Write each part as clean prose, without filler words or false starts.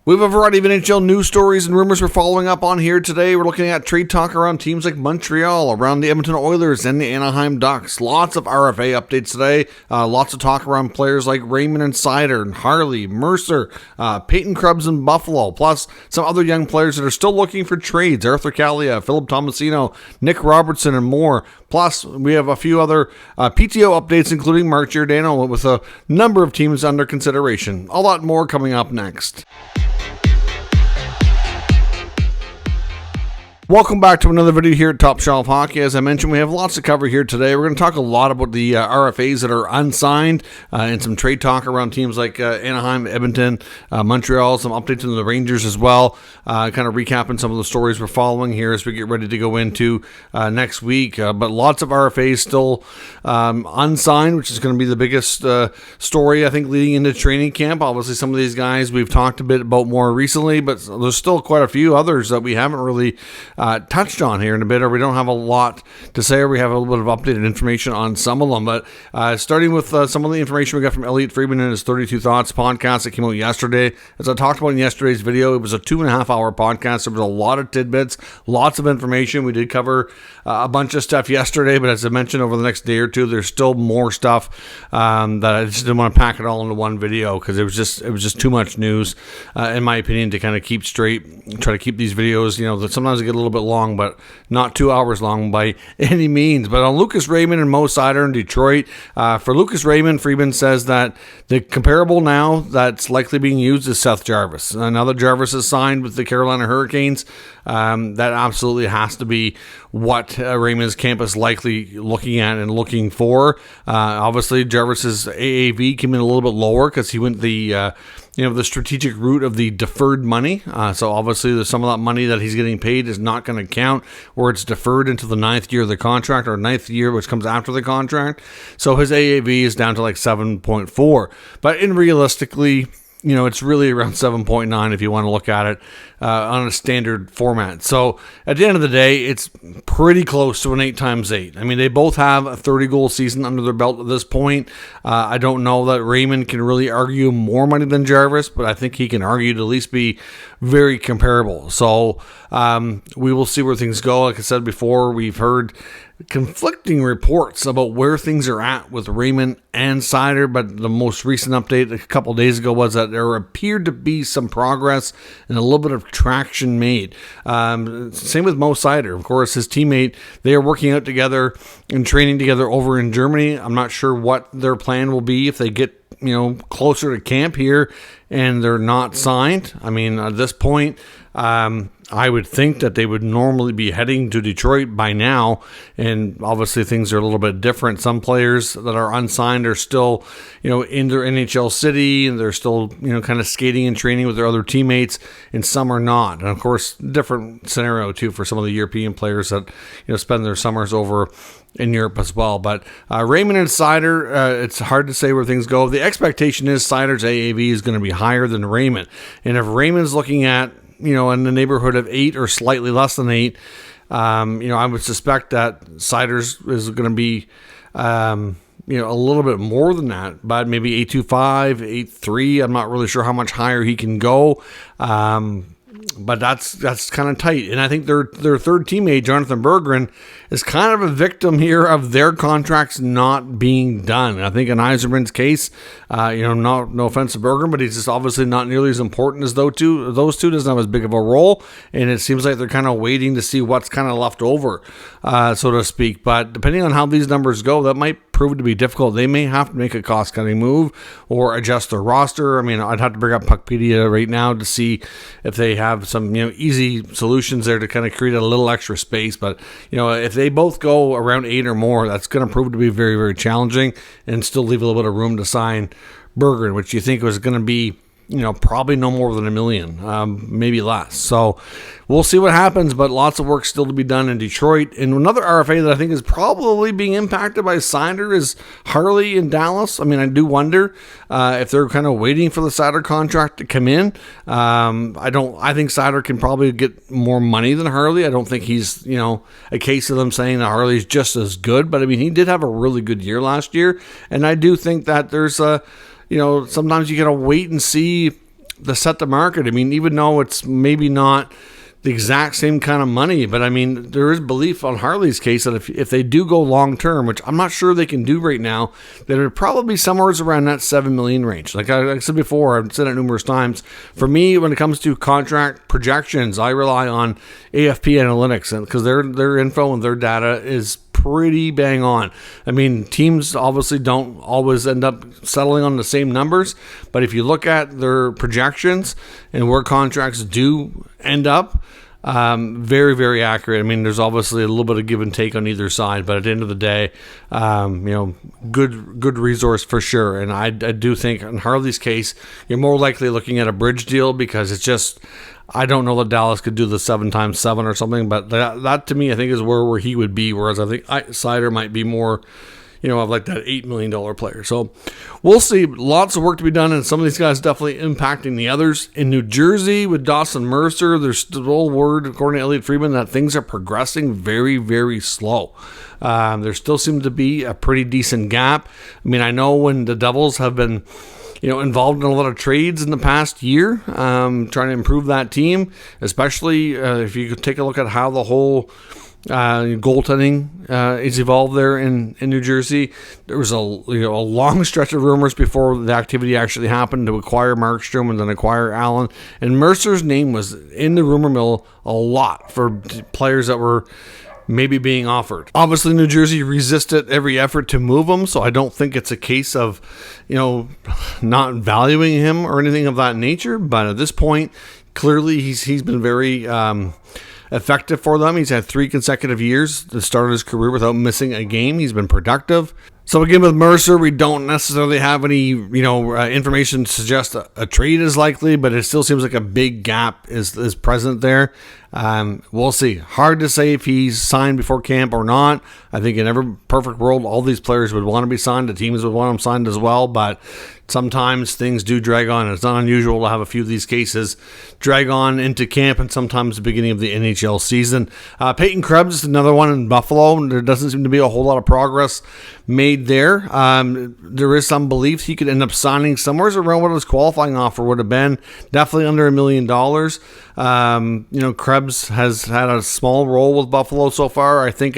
We have a variety of NHL news stories and rumors we're following up on here today. We're looking at trade talk around teams like Montreal, around the Edmonton Oilers, and the Anaheim Ducks. Lots of RFA updates today. Lots of talk around players like Raymond and Seider, and Harley, Mercer, Peyton Krebs in Buffalo, plus some other young players that are still looking for trades. Arthur Kallia, Philip Tomasino, Nick Robertson, and more. Plus, we have a few other PTO updates, including Mark Giordano, with a number of teams under consideration. A lot more coming up next. Welcome back to another video here at Top Shelf Hockey. As I mentioned, we have lots to cover here today. We're going to talk a lot about the RFAs that are unsigned and some trade talk around teams like Anaheim, Edmonton, Montreal, some updates on the Rangers as well. Kind of recapping some of the stories we're following here as we get ready to go into next week. But lots of RFAs still unsigned, which is going to be the biggest story, I think, leading into training camp. Obviously, some of these guys we've talked a bit about more recently, but there's still quite a few others that we haven't really touched on here in a bit, or we don't have a lot to say, or we have a little bit of updated information on some of them. But starting with some of the information we got from Elliot Friedman in his 32 Thoughts podcast that came out yesterday. As I talked about in yesterday's video, it was a 2.5-hour podcast. There was a lot of tidbits, lots of information. We did cover a bunch of stuff yesterday, but as I mentioned, over the next day or two, there's still more stuff that I just didn't want to pack it all into one video because it was just too much news, in my opinion, to kind of keep straight. Try to keep these videos, that sometimes they get a little bit long, but not 2 hours long by any means. But on Lucas Raymond and Mo Seider in Detroit, for Lucas Raymond, Friedman says that the comparable now that's likely being used is Seth Jarvis. Now that Jarvis is signed with the Carolina Hurricanes, that absolutely has to be what Raymond's camp is likely looking at and looking for. Obviously, Jarvis's AAV came in a little bit lower because he went the strategic route of the deferred money. So obviously there's some of that money that he's getting paid is not going to count, or it's deferred into the 9th year of the contract, or 9th year, which comes after the contract. So his AAV is down to like 7.4. But realistically, it's really around 7.9 if you want to look at it on a standard format. So at the end of the day, it's pretty close to an 8x8. I mean, they both have a 30-goal season under their belt at this point. I don't know that Raymond can really argue more money than Jarvis, but I think he can argue to at least be very comparable. So we will see where things go. Like I said before, we've heard conflicting reports about where things are at with Raymond and Seider, but the most recent update a couple of days ago was that there appeared to be some progress and a little bit of traction made. Same with Mo Seider. Of course, his teammate, they are working out together and training together over in Germany. I'm not sure what their plan will be if they get closer to camp here and they're not signed. I mean, at this point, I would think that they would normally be heading to Detroit by now, and obviously things are a little bit different. Some players that are unsigned are still, in their NHL city, and they're still, kind of skating and training with their other teammates, and some are not. And of course, different scenario too for some of the European players that, spend their summers over in Europe as well. But Raymond and Seider, it's hard to say where things go. The expectation is Seider's AAV is going to be higher than Raymond, and if Raymond's looking at in the neighborhood of 8 or slightly less than 8, I would suspect that Seider's is going to be, a little bit more than that, but maybe 8.25, 8.3. I'm not really sure how much higher he can go. But that's kind of tight. And I think their third teammate, Jonathan Berggren, is kind of a victim here of their contracts not being done. I think in Yzerman's case, no offense to Berggren, but he's just obviously not nearly as important as those two. Those two doesn't have as big of a role, and it seems like they're kind of waiting to see what's kind of left over, so to speak. But depending on how these numbers go, that might prove to be difficult. They may have to make a cost-cutting move or adjust their roster. I mean, I'd have to bring up Puckpedia right now to see if they have some, easy solutions there to kind of create a little extra space. But, if they both go around 8 or more, that's going to prove to be very, very challenging and still leave a little bit of room to sign Berggren, which you think was going to be, probably no more than $1 million, maybe less. So we'll see what happens, but lots of work still to be done in Detroit. And another RFA that I think is probably being impacted by Seider is Harley in Dallas. I mean, I do wonder if they're kind of waiting for the Seider contract to come in. I think Seider can probably get more money than Harley. I don't think he's, a case of them saying that Harley's just as good, but I mean, he did have a really good year last year. And I do think that there's sometimes you got to wait and see set the market. I mean, even though it's maybe not the exact same kind of money, but I mean, there is belief on Harley's case that if they do go long term, which I'm not sure they can do right now, that it would probably be somewhere around that $7 million range. Like I said before, I've said it numerous times. For me, when it comes to contract projections, I rely on AFP Analytics, and because their info and their data is pretty bang on. I mean, teams obviously don't always end up settling on the same numbers, but if you look at their projections and where contracts do end up, very, very accurate. I mean, there's obviously a little bit of give and take on either side, but at the end of the day, good resource for sure. And I do think in Harley's case, you're more likely looking at a bridge deal, because it's just, I don't know that Dallas could do the 7x7 or something, but that to me, I think is where he would be. Whereas I think Sider might be more, of like that $8 million player. So we'll see. Lots of work to be done, and some of these guys definitely impacting the others. In New Jersey with Dawson Mercer, there's still word, according to Elliot Friedman, that things are progressing very, very slow. There still seems to be a pretty decent gap. I mean, I know when the Devils have been involved in a lot of trades in the past year, trying to improve that team, especially if you could take a look at how the whole goaltending is evolved there in New Jersey. There was a long stretch of rumors before the activity actually happened to acquire Markstrom and then acquire Allen. And Mercer's name was in the rumor mill a lot for players that were maybe being offered. Obviously, New Jersey resisted every effort to move him, so I don't think it's a case of, not valuing him or anything of that nature. But at this point, clearly he's been very effective for them. He's had 3 consecutive years to start his career without missing a game. He's been productive. So again, with Mercer, we don't necessarily have any, information to suggest a trade is likely, but it still seems like a big gap is present there. We'll see. Hard to say if he's signed before camp or not. I think in every perfect world, all these players would want to be signed. The teams would want them signed as well, but sometimes things do drag on. It's not unusual to have a few of these cases drag on into camp and sometimes the beginning of the NHL season. Peyton Krebs is another one in Buffalo. There doesn't seem to be a whole lot of progress made there. There is some belief he could end up signing somewhere around what his qualifying offer would have been. Definitely under $1 million. Krebs has had a small role with Buffalo so far. I think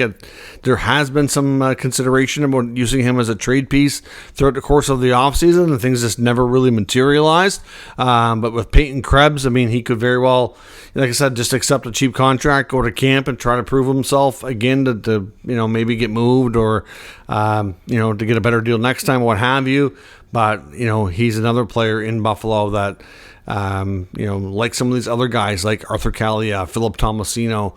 there has been some consideration about using him as a trade piece throughout the course of the offseason, and things just never really materialized. But with Peyton Krebs, I mean, he could very well, like I said, just accept a cheap contract, go to camp, and try to prove himself again to maybe get moved or to get a better deal next time, what have you. But he's another player in Buffalo that like some of these other guys like Arthur Kaliyev, Philip Tomasino,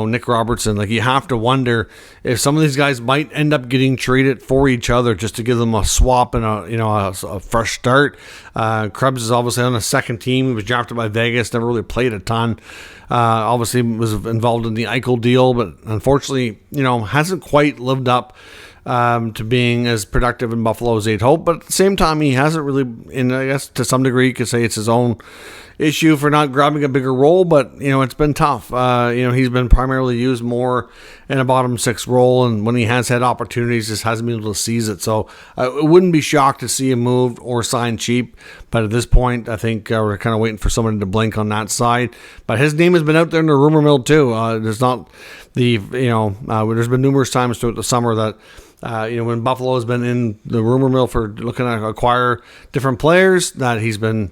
Nick Robertson, like you have to wonder if some of these guys might end up getting traded for each other just to give them a swap and a fresh start. Krebs is obviously on a second team. He was drafted by Vegas, never really played a ton. Obviously was involved in the Eichel deal, but unfortunately, hasn't quite lived up to being as productive in Buffalo as they'd hope. But at the same time, he hasn't really, and I guess to some degree you could say it's his own issue for not grabbing a bigger role, but it's been tough. He's been primarily used more in a bottom 6 role, and when he has had opportunities, just hasn't been able to seize it. So I wouldn't be shocked to see him moved or signed cheap, but at this point, I think we're kind of waiting for someone to blink on that side. But his name has been out there in the rumor mill too. There's not there's been numerous times throughout the summer that when Buffalo has been in the rumor mill for looking to acquire different players, that he's been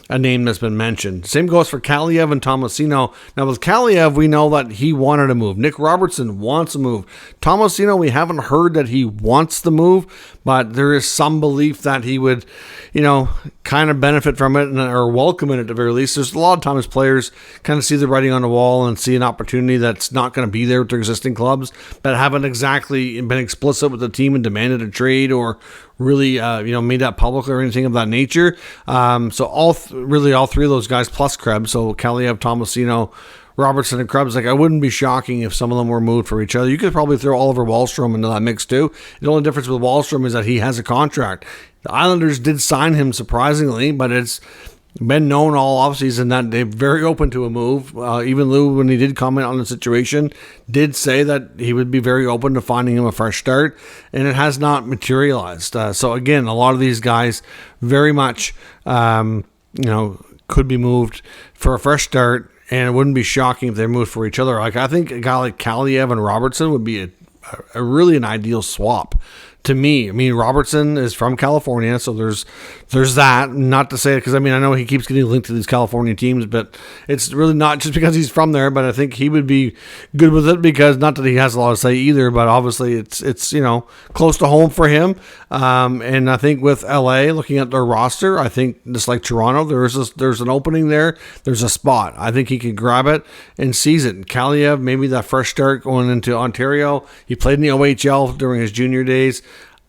a name that's been mentioned. Same goes for Kaliyev and Tomasino. Now with Kaliyev, we know that he wanted to move. Nick Robertson wants to move. Tomasino, we haven't heard that he wants to move, but there is some belief that he would, kind of benefit from it or welcome it at the very least. There's a lot of times players kind of see the writing on the wall and see an opportunity that's not going to be there with their existing clubs, but haven't exactly been explicit with the team and demanded a trade or really, made that public or anything of that nature. So all three of those guys plus Krebs, so Kaliyev, Tomasino, Robertson, and Krebs, I wouldn't be shocking if some of them were moved for each other. You could probably throw Oliver Wahlstrom into that mix too. The only difference with Wahlstrom is that he has a contract. The Islanders did sign him surprisingly, but it's been known all offseason that they're very open to a move. Even Lou, when he did comment on the situation, did say that he would be very open to finding him a fresh start, and it has not materialized. So again, a lot of these guys very much, could be moved for a fresh start, and it wouldn't be shocking if they moved for each other. Like, I think a guy like Kaliev and Robertson would be a really an ideal swap to me. I mean, Robertson is from California, so there's that. Not to say it because, I mean, I know he keeps getting linked to these California teams, but it's really not just because he's from there, but I think he would be good with it because, not that he has a lot to say either, but obviously it's close to home for him. And I think with LA, looking at their roster, I think just like Toronto, there's an opening there. There's a spot. I think he could grab it and seize it. Kaliev, maybe that fresh start going into Ontario. He played in the OHL during his junior days.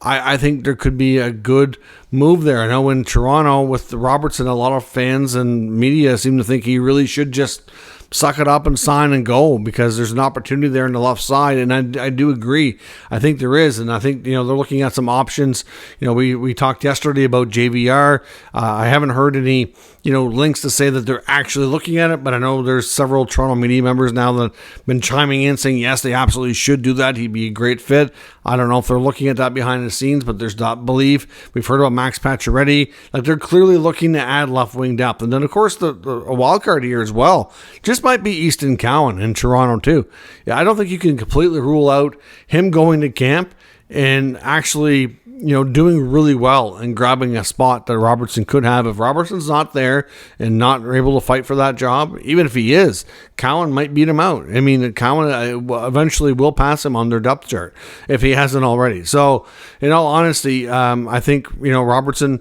I think there could be a good move there. I know in Toronto with Robertson, a lot of fans and media seem to think he really should just suck it up and sign and go because there's an opportunity there on the left side, and I do agree. I think there is, and I think they're looking at some options. We talked yesterday about JVR. I haven't heard any links to say that they're actually looking at it, but I know there's several Toronto media members now that have been chiming in saying yes, they absolutely should do that. He'd be a great fit. I don't know if they're looking at that behind the scenes, but there's that belief. We've heard about Max Pacioretty. Like, they're clearly looking to add left wing depth, and then of course a wild card here as well just might be Easton Cowan in Toronto too. Yeah, I don't think you can completely rule out him going to camp and actually doing really well and grabbing a spot that Robertson could have. If Robertson's not there and not able to fight for that job, even if he is, Cowan might beat him out. I mean, Cowan eventually will pass him on their depth chart if he hasn't already. So, in all honesty, I think, Robertson,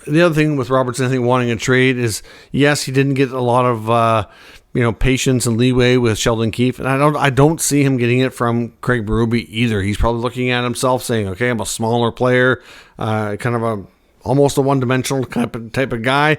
the other thing with Robertson, I think, wanting a trade is, yes, he didn't get a lot of patience and leeway with Sheldon Keefe, and I don't see him getting it from Craig Berube either. He's probably looking at himself saying, okay, I'm a smaller player, kind of almost a one-dimensional type of guy.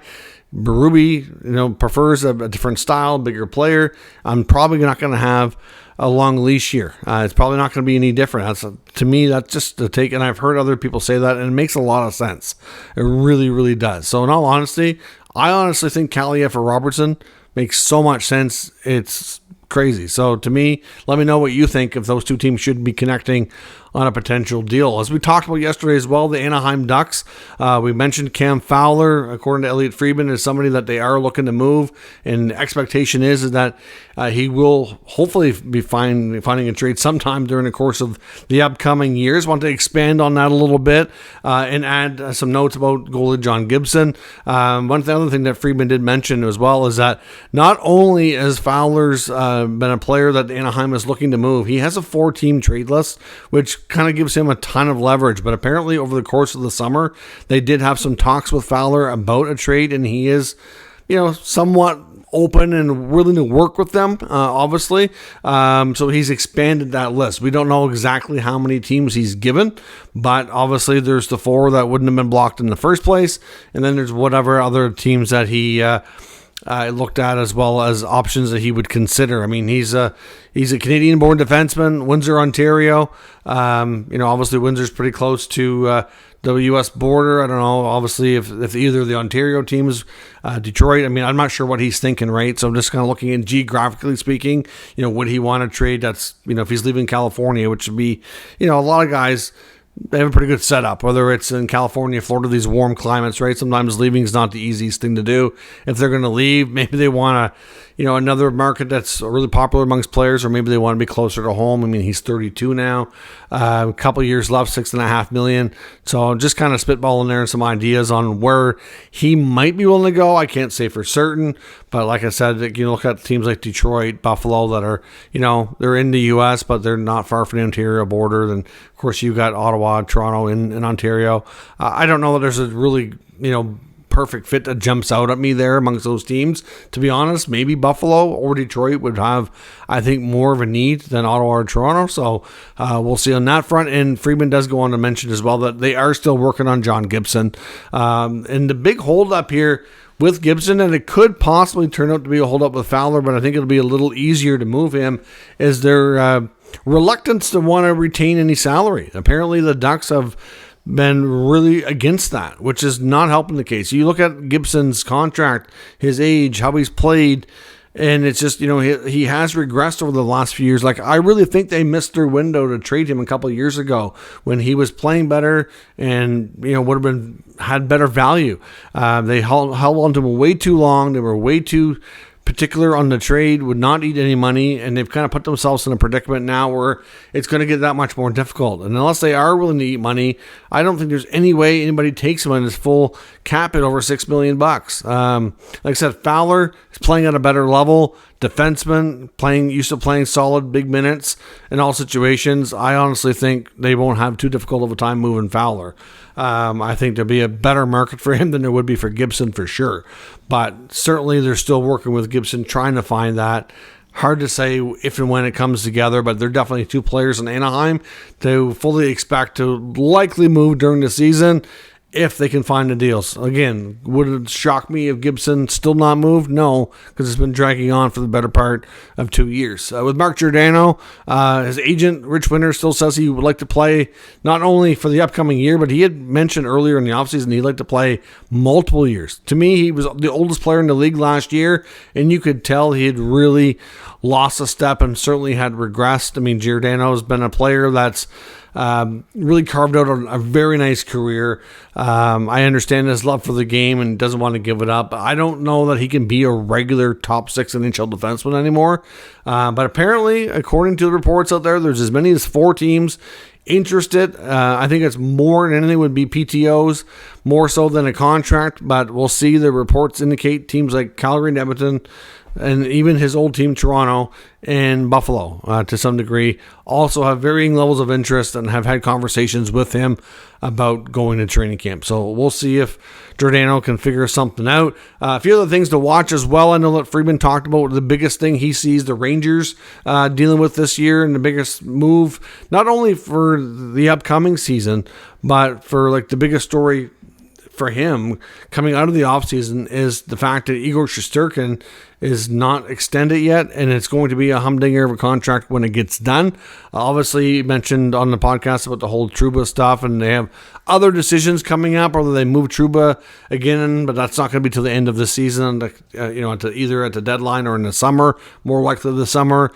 Berube, prefers a different style, bigger player. I'm probably not going to have a long leash here. It's probably not going to be any different. To me, that's just a take, and I've heard other people say that, and it makes a lot of sense. It really, really does. So in all honesty, I honestly think Kaliev for Robertson makes so much sense. It's crazy. So to me, let me know what you think if those two teams should be connecting on a potential deal. As we talked about yesterday as well, the Anaheim Ducks, we mentioned Cam Fowler, according to Elliot Friedman, is somebody that they are looking to move, and the expectation is that he will hopefully be finding a trade sometime during the course of the upcoming years. Want to expand on that a little bit and add some notes about goalie John Gibson. Other thing that Friedman did mention as well is that not only has Fowler's been a player that Anaheim is looking to move, he has a 4-team trade list, which kind of gives him a ton of leverage. But apparently over the course of the summer, they did have some talks with Fowler about a trade, and he is, somewhat open and willing to work with them, obviously. So he's expanded that list. We don't know exactly how many teams he's given, but obviously there's the 4 that wouldn't have been blocked in the first place, and then there's whatever other teams that he looked at as well as options that he would consider. I mean, he's a Canadian-born defenseman, Windsor, Ontario. Obviously Windsor's pretty close to the U.S. border. I don't know, obviously, if either of the Ontario teams, Detroit, I mean, I'm not sure what he's thinking, right? So I'm just kind of looking at geographically speaking, would he want to trade? That's, if he's leaving California, which would be, a lot of guys, they have a pretty good setup, whether it's in California, Florida, these warm climates, right? Sometimes leaving is not the easiest thing to do. If they're going to leave, maybe they want to, another market that's really popular amongst players, or maybe they want to be closer to home. I mean, he's 32 now, a couple years left, $6.5 million. So just kind of spitballing there some ideas on where he might be willing to go. I can't say for certain, but like I said, look at teams like Detroit, Buffalo that are, they're in the U.S., but they're not far from the Ontario border. Then, of course, you've got Ottawa, Toronto, in Ontario. I don't know that there's a really, perfect fit that jumps out at me there amongst those teams. To be honest, maybe Buffalo or Detroit would have, I think, more of a need than Ottawa or Toronto. So we'll see on that front. And Friedman does go on to mention as well that they are still working on John Gibson. And the big holdup here with Gibson, and it could possibly turn out to be a holdup with Fowler, but I think it'll be a little easier to move him, is their reluctance to want to retain any salary. Apparently the Ducks have been really against that, which is not helping the case. You look at Gibson's contract, his age, how he's played, And it's just, he has regressed over the last few years. Like, I really think they missed their window to trade him a couple of years ago when he was playing better and, would have had better value. They held on to him way too long. They were way too particular on the trade, would not eat any money, and they've kind of put themselves in a predicament now where it's going to get that much more difficult. And unless they are willing to eat money, I don't think there's any way anybody takes him on his full cap at over $6 million. Like I said, Fowler is playing at a better level. Defenseman used to playing solid big minutes in all situations. I honestly think they won't have too difficult of a time moving Fowler. I think there'll be a better market for him than there would be for Gibson for sure. But certainly they're still working with Gibson, trying to find that. Hard to say if and when it comes together, but they're definitely two players in Anaheim to fully expect to likely move during the season if they can find the deals. Again, would it shock me if Gibson still not moved? No, because it's been dragging on for the better part of 2 years. With Mark Giordano, his agent, Rich Winter, still says he would like to play not only for the upcoming year, but he had mentioned earlier in the offseason he'd like to play multiple years. To me, he was the oldest player in the league last year, and you could tell he had really lost a step and certainly had regressed. I mean, Giordano has been a player that's really carved out a very nice career. I understand his love for the game and doesn't want to give it up. I don't know that he can be a regular top 6 NHL defenseman anymore. But apparently, according to the reports out there, there's as many as 4 teams interested. I think it's more than anything would be PTOs, more so than a contract. But we'll see. The reports indicate teams like Calgary and Edmonton, and even his old team, Toronto and Buffalo, to some degree, also have varying levels of interest and have had conversations with him about going to training camp. So we'll see if Giordano can figure something out. A few other things to watch as well. I know that Friedman talked about the biggest thing he sees the Rangers dealing with this year, and the biggest move, not only for the upcoming season, but for like the biggest story for him coming out of the offseason is the fact that Igor Shesterkin is not extended yet, and it's going to be a humdinger of a contract when it gets done. Obviously, you mentioned on the podcast about the whole Trouba stuff, and they have other decisions coming up, whether they move Trouba again, but that's not going to be till the end of the season, either at the deadline or in the summer, more likely the summer.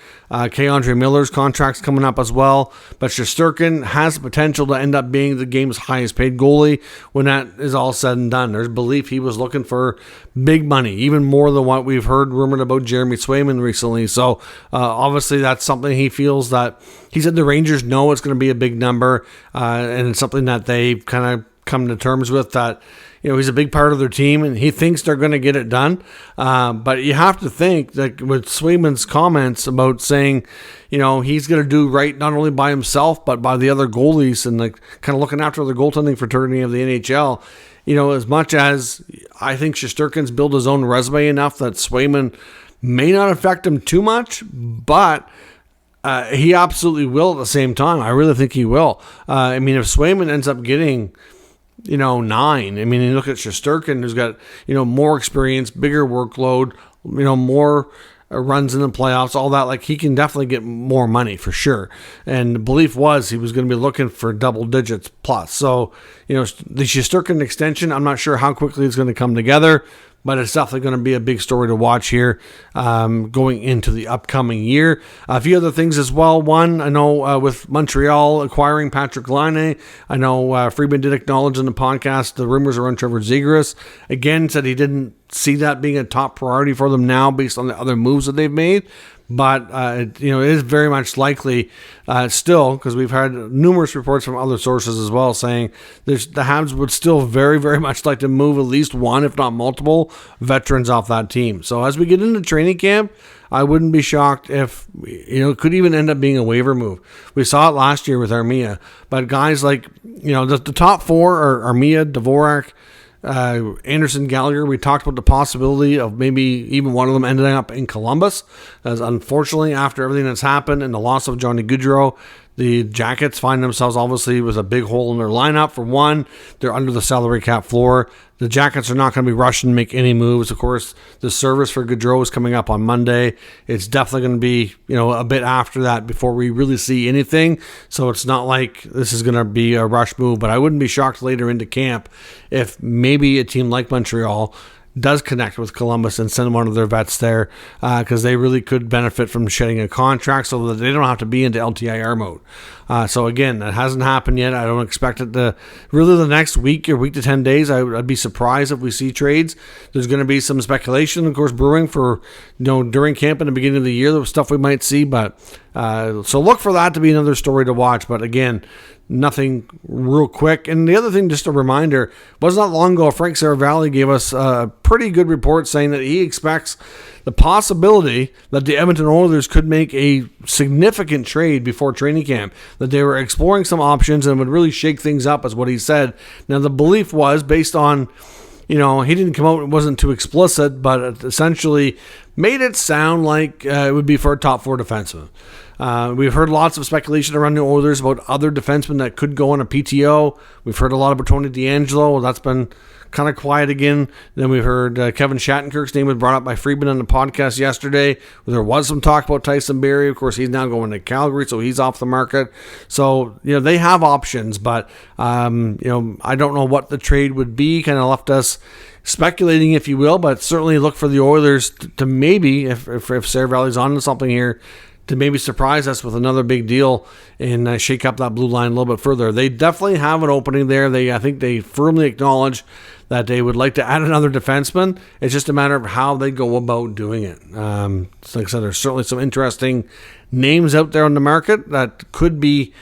K-Andre Miller's contract's coming up as well, but Shesterkin has the potential to end up being the game's highest paid goalie when that is all said and done. There's belief he was looking for big money, even more than what we've heard rumored about Jeremy Swayman recently. So obviously that's something he feels that he said the Rangers know it's going to be a big number, and it's something that they kind of come to terms with, that he's a big part of their team and he thinks they're going to get it done. But you have to think that with Swayman's comments about saying, he's going to do right not only by himself but by the other goalies and like kind of looking after the goaltending fraternity of the NHL. As much as I think Shesterkin's built his own resume enough that Swayman may not affect him too much, but he absolutely will at the same time. I really think he will. If Swayman ends up getting, 9, you look at Shesterkin, who's got, more experience, bigger workload, more runs in the playoffs, all that, like he can definitely get more money for sure. And the belief was he was going to be looking for double digits plus. So, the Shesterkin extension, I'm not sure how quickly it's going to come together, but it's definitely going to be a big story to watch here going into the upcoming year. A few other things as well. One, I know with Montreal acquiring Patrick Laine, I know Friedman did acknowledge in the podcast the rumors around Trevor Zegras. Again, said he didn't see that being a top priority for them now based on the other moves that they've made. But, it is very much likely still, because we've had numerous reports from other sources as well saying the Habs would still very, very much like to move at least one, if not multiple, veterans off that team. So as we get into training camp, I wouldn't be shocked if, it could even end up being a waiver move. We saw it last year with Armia, but guys like, the top 4 are Armia, Dvorak, Anderson, Gallagher. We talked about the possibility of maybe even one of them ending up in Columbus, as unfortunately after everything that's happened and the loss of Johnny Gaudreau, the Jackets find themselves obviously with a big hole in their lineup. For one, they're under the salary cap floor. The Jackets are not going to be rushing to make any moves. Of course, the service for Gaudreau is coming up on Monday. It's definitely going to be, a bit after that before we really see anything. So it's not like this is going to be a rush move, but I wouldn't be shocked later into camp if maybe a team like Montreal does connect with Columbus and send one of their vets there, because they really could benefit from shedding a contract so that they don't have to be into LTIR mode. So again, that hasn't happened yet. I don't expect it to really the next week or week to 10 days. I'd be surprised if we see trades. There's going to be some speculation, of course, brewing for, during camp in the beginning of the year, the stuff we might see. But so look for that to be another story to watch. But again, nothing real quick. And the other thing, just a reminder, wasn't that long ago, Frank Saravalli gave us a pretty good report saying that he expects the possibility that the Edmonton Oilers could make a significant trade before training camp, that they were exploring some options and would really shake things up, is what he said. Now, the belief was based on, he didn't come out, it wasn't too explicit, but it essentially made it sound like it would be for a top 4 defenseman. We've heard lots of speculation around the Oilers about other defensemen that could go on a PTO. We've heard a lot about Tony DeAngelo. Well, that's been kind of quiet again. Then we've heard Kevin Shattenkirk's name was brought up by Friedman on the podcast yesterday. There was some talk about Tyson Barrie. Of course, he's now going to Calgary, so he's off the market. So, they have options, but, I don't know what the trade would be. Kind of left us speculating, if you will, but certainly look for the Oilers to maybe, if Saravalli's on to something here, to maybe surprise us with another big deal and shake up that blue line a little bit further. They definitely have an opening there. I think they firmly acknowledge that they would like to add another defenseman. It's just a matter of how they go about doing it. So like I said, there's certainly some interesting names out there on the market that could be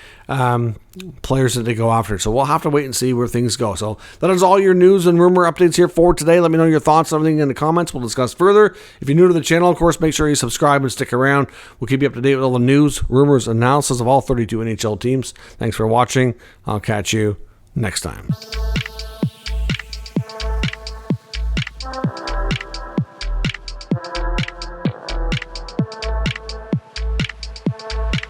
players that they go after. So we'll have to wait and see where things go. So that is all your news and rumor updates here for today. Let me know your thoughts on everything in the comments. We'll discuss further. If you're new to the channel, of course, make sure you subscribe and stick around. We'll keep you up to date with all the news, rumors, analysis of all 32 NHL teams. Thanks for watching. I'll catch you next time.